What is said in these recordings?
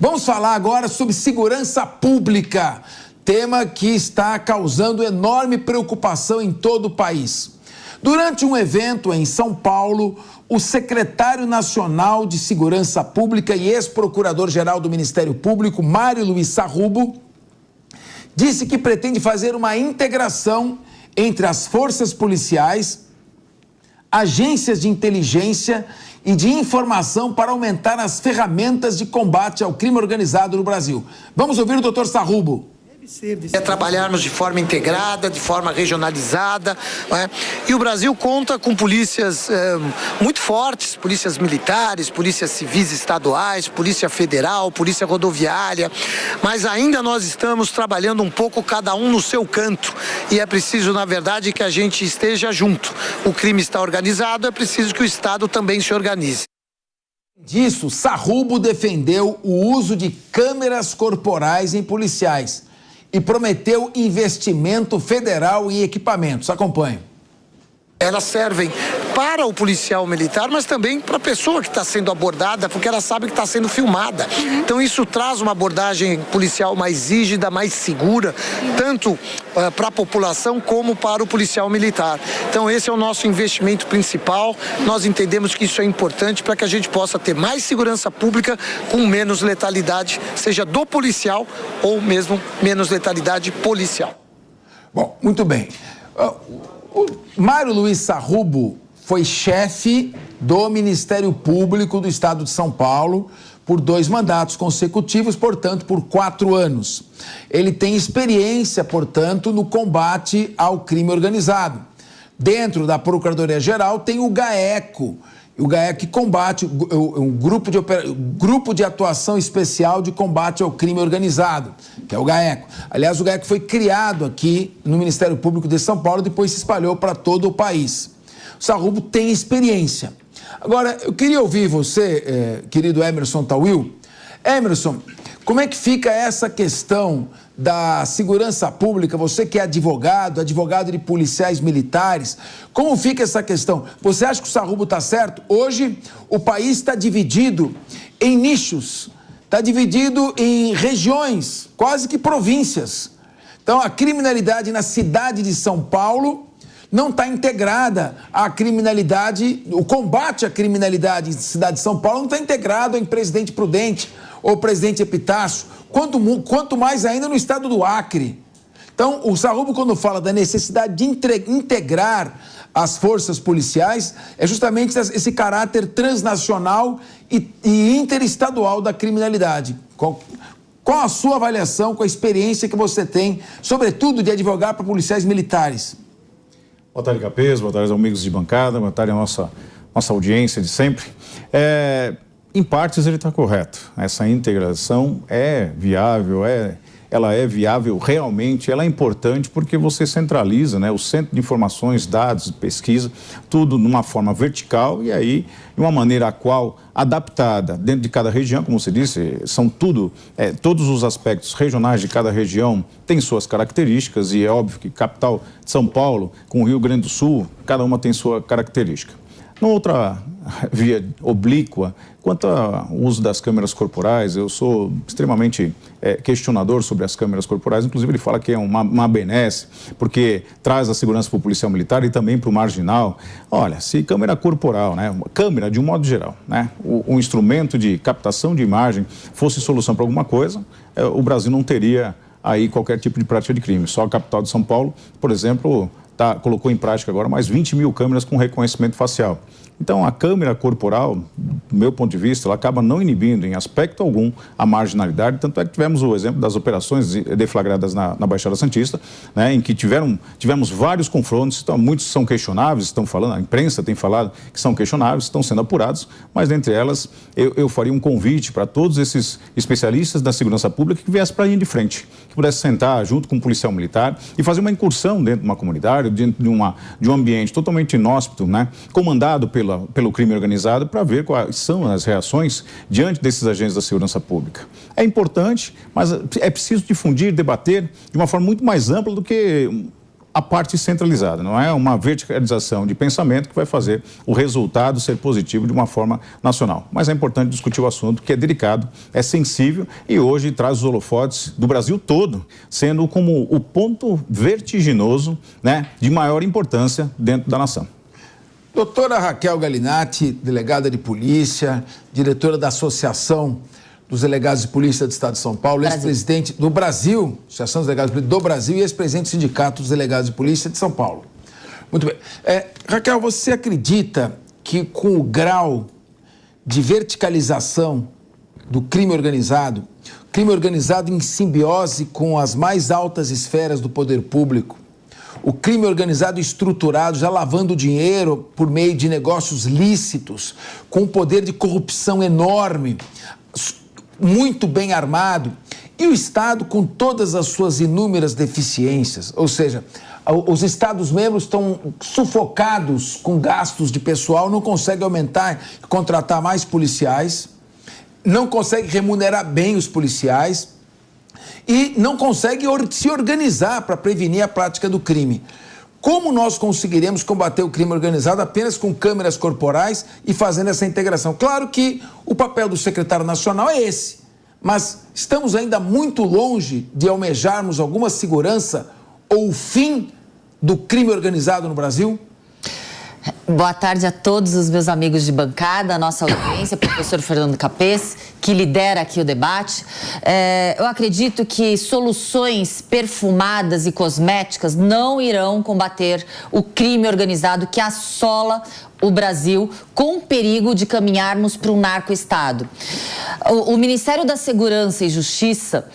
Vamos falar agora sobre segurança pública, tema que está causando enorme preocupação em todo o país. Durante um evento em São Paulo, o secretário nacional de Segurança Pública e ex-procurador-geral do Ministério Público, Mário Luiz Sarrubo, disse que pretende fazer uma integração entre as forças policiais, agências de inteligência e de informação para aumentar as ferramentas de combate ao crime organizado no Brasil. Vamos ouvir o doutor Sarrubo. É trabalharmos de forma integrada, de forma regionalizada, né? E o Brasil conta com polícias muito fortes, polícias militares, polícias civis estaduais, polícia federal, polícia rodoviária, mas ainda nós estamos trabalhando um pouco cada um no seu canto e é preciso, na verdade, que a gente esteja junto. O crime está organizado, é preciso que o Estado também se organize. Disso, Sarrubo defendeu o uso de câmeras corporais em policiais e prometeu investimento federal em equipamentos. Acompanhe. Elas servem para o policial militar, mas também para a pessoa que está sendo abordada, porque ela sabe que está sendo filmada. Então isso traz uma abordagem policial mais rígida, mais segura, tanto para a população como para o policial militar. Então esse é o nosso investimento principal. Nós entendemos que isso é importante para que a gente possa ter mais segurança pública com menos letalidade, seja do policial ou mesmo menos letalidade policial. Bom, muito bem. O Mário Luiz Sarrubo foi chefe do Ministério Público do Estado de São Paulo por 2 mandatos consecutivos, portanto, por 4 anos. Ele tem experiência, portanto, no combate ao crime organizado. Dentro da Procuradoria-Geral tem o GAECO, o GAECO que combate um grupo de atuação especial de combate ao crime organizado, que é o GAECO. Aliás, o GAECO foi criado aqui no Ministério Público de São Paulo e depois se espalhou para todo o país. O Sarrubo tem experiência. Agora, eu queria ouvir você, querido Emerson Tawil. Emerson, como é que fica essa questão da segurança pública? Você que é advogado de policiais militares, como fica essa questão? Você acha que o Sarrubo está certo? Hoje, o país está dividido em nichos, está dividido em regiões, quase que províncias. Então, a criminalidade na cidade de São Paulo não está integrada à criminalidade, o combate à criminalidade na cidade de São Paulo não está integrado em Presidente Prudente ou Presidente Epitácio, quanto mais ainda no estado do Acre. Então, o Sarrubo, quando fala da necessidade de integrar as forças policiais, é justamente esse caráter transnacional e interestadual da criminalidade. Qual a sua avaliação, com a experiência que você tem, sobretudo de advogar para policiais militares? Boa tarde, Capês, boa tarde, amigos de bancada, boa tarde a nossa audiência de sempre. Em partes ele está correto, essa integração é viável, ela é viável realmente, ela é importante porque você centraliza, né, o centro de informações, dados, pesquisa, tudo numa forma vertical e aí de uma maneira a qual adaptada dentro de cada região, como você disse, são todos os aspectos regionais de cada região têm suas características e é óbvio que capital de São Paulo com o Rio Grande do Sul, cada uma tem sua característica. Numa outra via oblíqua, quanto ao uso das câmeras corporais, eu sou extremamente questionador sobre as câmeras corporais, inclusive ele fala que é uma benesse, porque traz a segurança para o policial militar e também para o marginal. Olha, se câmera corporal, né, câmera de um modo geral, né, o instrumento de captação de imagem fosse solução para alguma coisa, o Brasil não teria aí qualquer tipo de prática de crime. Só a capital de São Paulo, por exemplo, colocou em prática agora mais 20 mil câmeras com reconhecimento facial. Então, a câmera corporal, do meu ponto de vista, ela acaba não inibindo em aspecto algum a marginalidade, tanto é que tivemos o exemplo das operações deflagradas na Baixada Santista, né, em que tivemos vários confrontos, então, muitos são questionáveis, estão falando, a imprensa tem falado que são questionáveis, estão sendo apurados, mas dentre elas eu faria um convite para todos esses especialistas da segurança pública que viessem para a linha de frente, que pudessem sentar junto com o policial militar e fazer uma incursão dentro de uma comunidade, dentro de um ambiente totalmente inóspito, né, comandado pelo crime organizado, para ver quais são as reações diante desses agentes da segurança pública. É importante, mas é preciso difundir, debater de uma forma muito mais ampla do que a parte centralizada, não é uma verticalização de pensamento que vai fazer o resultado ser positivo de uma forma nacional. Mas é importante discutir o assunto, que é delicado, é sensível e hoje traz os holofotes do Brasil todo, sendo como o ponto vertiginoso, né, de maior importância dentro da nação. Doutora Raquel Galinatti, delegada de polícia, diretora da Associação dos Delegados de Polícia do Estado de São Paulo, ex-presidente do Brasil, Associação dos Delegados de Polícia do Brasil e ex-presidente do Sindicato dos Delegados de Polícia de São Paulo. Muito bem. Raquel, você acredita que com o grau de verticalização do crime organizado em simbiose com as mais altas esferas do poder público, o crime organizado estruturado, já lavando dinheiro por meio de negócios lícitos, com um poder de corrupção enorme, muito bem armado, e o Estado com todas as suas inúmeras deficiências, ou seja, os Estados-membros estão sufocados com gastos de pessoal, não conseguem aumentar e contratar mais policiais, não conseguem remunerar bem os policiais e não conseguem se organizar para prevenir a prática do crime. Como nós conseguiremos combater o crime organizado apenas com câmeras corporais e fazendo essa integração? Claro que o papel do secretário nacional é esse, mas estamos ainda muito longe de almejarmos alguma segurança ou o fim do crime organizado no Brasil? Boa tarde a todos os meus amigos de bancada, a nossa audiência, professor Fernando Capês, que lidera aqui o debate. Eu acredito que soluções perfumadas e cosméticas não irão combater o crime organizado que assola o Brasil, com perigo de caminharmos para um narco-estado. O Ministério da Segurança e Justiça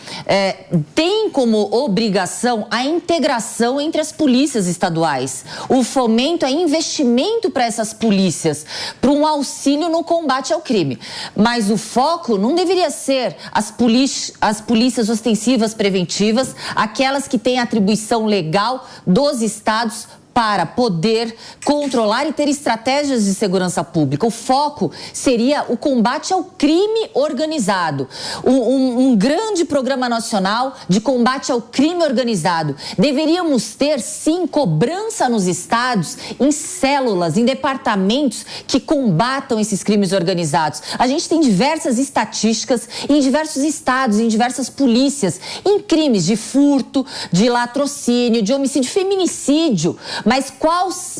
tem como obrigação a integração entre as polícias estaduais, o fomento a investimento para essas polícias, para um auxílio no combate ao crime. Mas o foco não deveria ser as polícias ostensivas preventivas, aquelas que têm atribuição legal dos estados para poder controlar e ter estratégias de segurança pública. O foco seria o combate ao crime organizado. Um grande programa nacional de combate ao crime organizado. Deveríamos ter, sim, cobrança nos estados, em células, em departamentos que combatam esses crimes organizados. A gente tem diversas estatísticas em diversos estados, em diversas polícias, em crimes de furto, de latrocínio, de homicídio, feminicídio. Mas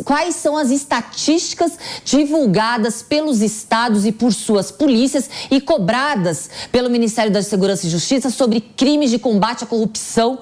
quais são as estatísticas divulgadas pelos estados e por suas polícias e cobradas pelo Ministério da Segurança e Justiça sobre crimes de combate à corrupção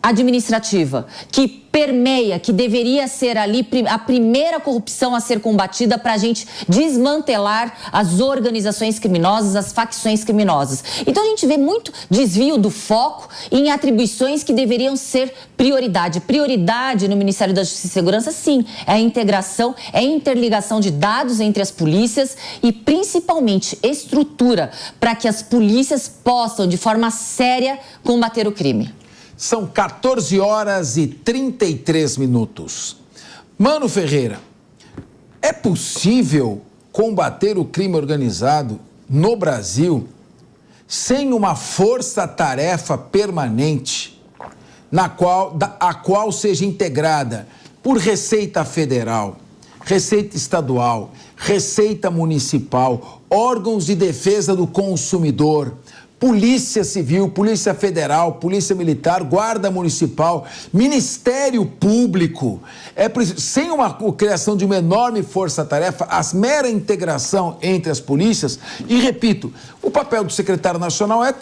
administrativa, que permeia, que deveria ser ali a primeira corrupção a ser combatida para a gente desmantelar as organizações criminosas, as facções criminosas. Então a gente vê muito desvio do foco em atribuições que deveriam ser prioridade. Prioridade no Ministério da Justiça e Segurança, sim, é a integração, é a interligação de dados entre as polícias e principalmente estrutura para que as polícias possam, de forma séria, combater o crime. São 14 horas e 33 minutos. Mano Ferreira, é possível combater o crime organizado no Brasil sem uma força-tarefa permanente a qual seja integrada por Receita Federal, Receita Estadual, Receita Municipal, órgãos de defesa do consumidor, Polícia Civil, Polícia Federal, Polícia Militar, Guarda Municipal, Ministério Público. Sem uma criação de uma enorme força-tarefa, a mera integração entre as polícias, e repito, o papel do secretário nacional é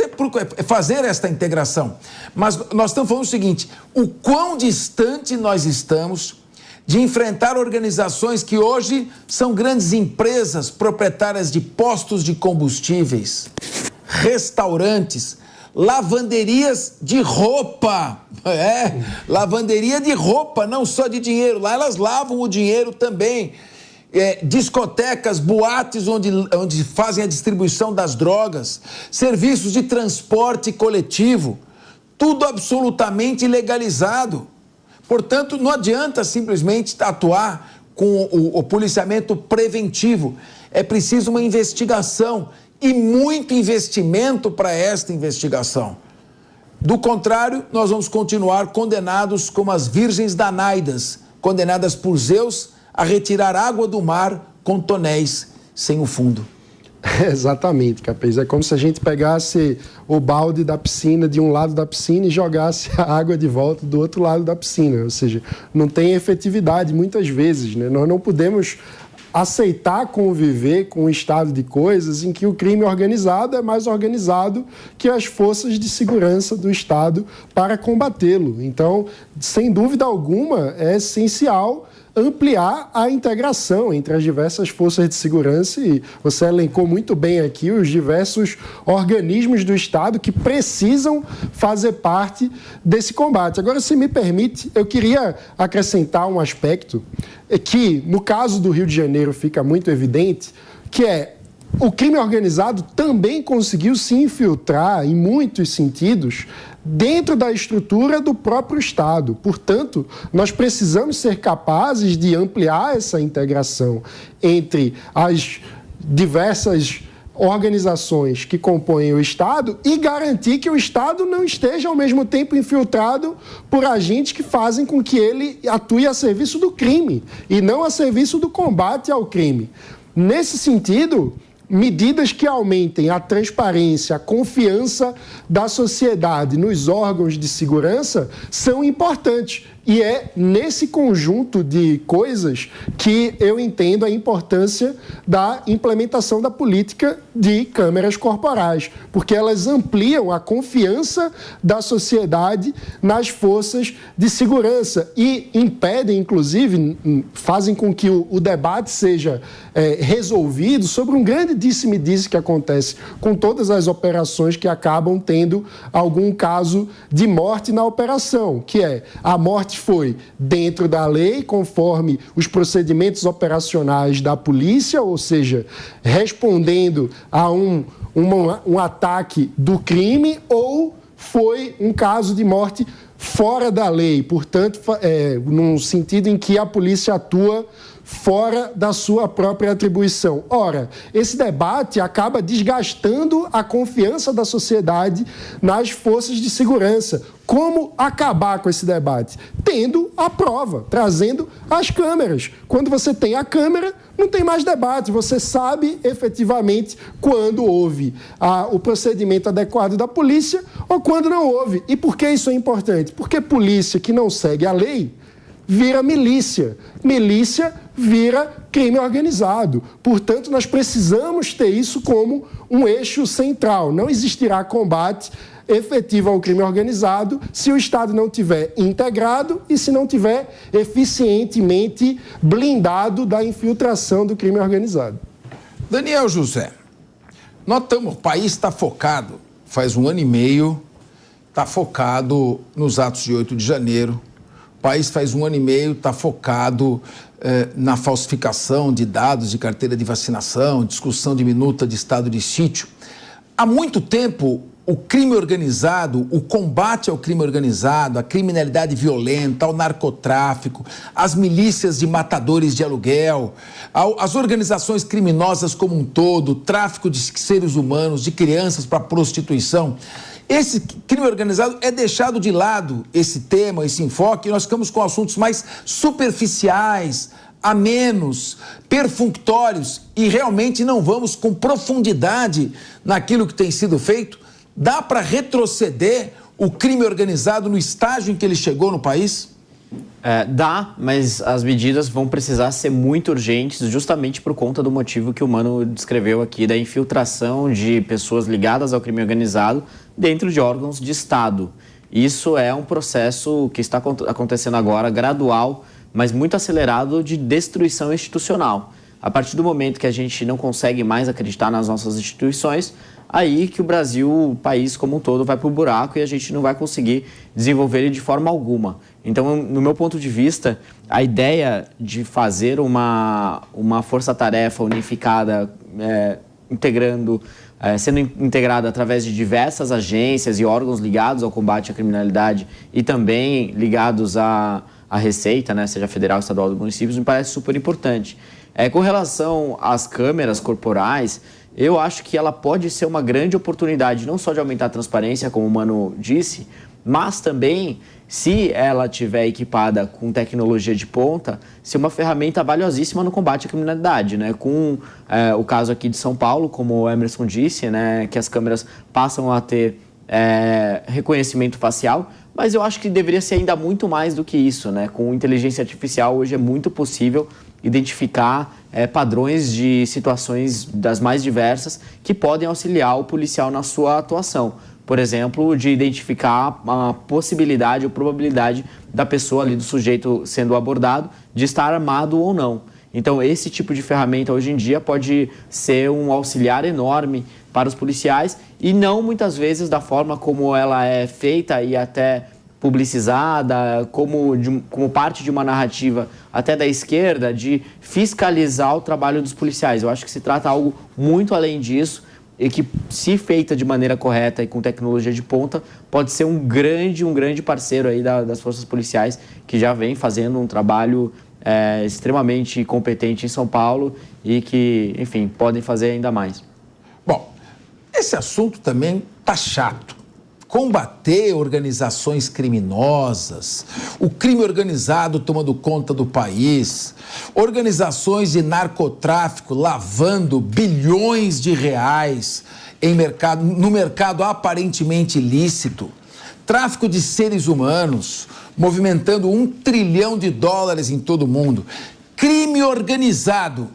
fazer esta integração. Mas nós estamos falando o seguinte, o quão distante nós estamos de enfrentar organizações que hoje são grandes empresas proprietárias de postos de combustíveis, restaurantes, lavanderias de roupa, lavanderia de roupa, não só de dinheiro, lá elas lavam o dinheiro também, discotecas, boates onde fazem a distribuição das drogas, serviços de transporte coletivo, tudo absolutamente legalizado. Portanto, não adianta simplesmente atuar com o policiamento preventivo, é preciso uma investigação e muito investimento para esta investigação. Do contrário, nós vamos continuar condenados como as virgens danaidas, condenadas por Zeus a retirar água do mar com tonéis sem o fundo. Exatamente, Capês. É como se a gente pegasse o balde da piscina de um lado da piscina e jogasse a água de volta do outro lado da piscina. Ou seja, não tem efetividade muitas vezes, né? Nós não podemos aceitar conviver com um estado de coisas em que o crime organizado é mais organizado que as forças de segurança do Estado para combatê-lo. Então, sem dúvida alguma, é essencial ampliar a integração entre as diversas forças de segurança, e você elencou muito bem aqui os diversos organismos do Estado que precisam fazer parte desse combate. Agora, se me permite, eu queria acrescentar um aspecto que, no caso do Rio de Janeiro, fica muito evidente, que é o crime organizado também conseguiu se infiltrar, em muitos sentidos, dentro da estrutura do próprio Estado. Portanto, nós precisamos ser capazes de ampliar essa integração entre as diversas organizações que compõem o Estado e garantir que o Estado não esteja, ao mesmo tempo, infiltrado por agentes que fazem com que ele atue a serviço do crime e não a serviço do combate ao crime. Nesse sentido, medidas que aumentem a transparência, a confiança da sociedade nos órgãos de segurança são importantes. E é nesse conjunto de coisas que eu entendo a importância da implementação da política de câmeras corporais, porque elas ampliam a confiança da sociedade nas forças de segurança e impedem, inclusive, fazem com que o debate seja resolvido sobre um grande disse-me-disse que acontece com todas as operações que acabam tendo algum caso de morte na operação, que é a morte foi dentro da lei, conforme os procedimentos operacionais da polícia, ou seja, respondendo a um ataque do crime, ou foi um caso de morte fora da lei, portanto, num sentido em que a polícia atua fora da sua própria atribuição. Ora, esse debate acaba desgastando a confiança da sociedade nas forças de segurança. Como acabar com esse debate? Tendo a prova, trazendo as câmeras. Quando você tem a câmera, não tem mais debate. Você sabe efetivamente quando houve o procedimento adequado da polícia ou quando não houve. E por que isso é importante? Porque polícia que não segue a lei vira milícia. Milícia vira crime organizado. Portanto, nós precisamos ter isso como um eixo central. Não existirá combate efetivo ao crime organizado se o Estado não tiver integrado e se não tiver eficientemente blindado da infiltração do crime organizado. Daniel José, notamos, o país está focado, faz 1 ano e meio, está focado nos atos de 8 de janeiro. O país faz 1 ano e meio, está focado na falsificação de dados de carteira de vacinação, discussão de minuta de estado de sítio. Há muito tempo, o crime organizado, o combate ao crime organizado, a criminalidade violenta, ao narcotráfico, as milícias de matadores de aluguel, as organizações criminosas como um todo, tráfico de seres humanos, de crianças para prostituição. Esse crime organizado é deixado de lado, esse tema, esse enfoque, e nós ficamos com assuntos mais superficiais, amenos, perfunctórios, e realmente não vamos com profundidade naquilo que tem sido feito. Dá para retroceder o crime organizado no estágio em que ele chegou no país? Dá, mas as medidas vão precisar ser muito urgentes justamente por conta do motivo que o Mano descreveu aqui, da infiltração de pessoas ligadas ao crime organizado dentro de órgãos de Estado. Isso é um processo que está acontecendo agora, gradual, mas muito acelerado, de destruição institucional. A partir do momento que a gente não consegue mais acreditar nas nossas instituições, aí que o Brasil, o país como um todo, vai para o buraco e a gente não vai conseguir desenvolver ele de forma alguma. Então, no meu ponto de vista, a ideia de fazer uma força-tarefa unificada, sendo integrada através de diversas agências e órgãos ligados ao combate à criminalidade e também ligados à Receita, né, seja federal, estadual ou municípios, me parece super importante. Com relação às câmeras corporais, eu acho que ela pode ser uma grande oportunidade, não só de aumentar a transparência, como o Mano disse, mas também, se ela estiver equipada com tecnologia de ponta, ser uma ferramenta valiosíssima no combate à criminalidade, né? Com o caso aqui de São Paulo, como o Emerson disse, né, que as câmeras passam a ter reconhecimento facial, mas eu acho que deveria ser ainda muito mais do que isso, né? Com inteligência artificial, hoje é muito possível identificar padrões de situações das mais diversas que podem auxiliar o policial na sua atuação. Por exemplo, de identificar a possibilidade ou probabilidade da pessoa ali, do sujeito sendo abordado, de estar armado ou não. Então, esse tipo de ferramenta hoje em dia pode ser um auxiliar enorme para os policiais e não muitas vezes da forma como ela é feita e até publicizada, como parte de uma narrativa até da esquerda, de fiscalizar o trabalho dos policiais. Eu acho que se trata de algo muito além disso e que, se feita de maneira correta e com tecnologia de ponta, pode ser um grande parceiro aí das forças policiais, que já vem fazendo um trabalho extremamente competente em São Paulo e que, enfim, podem fazer ainda mais. Bom, esse assunto também tá chato. Combater organizações criminosas, o crime organizado tomando conta do país, organizações de narcotráfico lavando bilhões de reais no mercado aparentemente ilícito, tráfico de seres humanos, movimentando $1 trilhão em todo o mundo. Crime organizado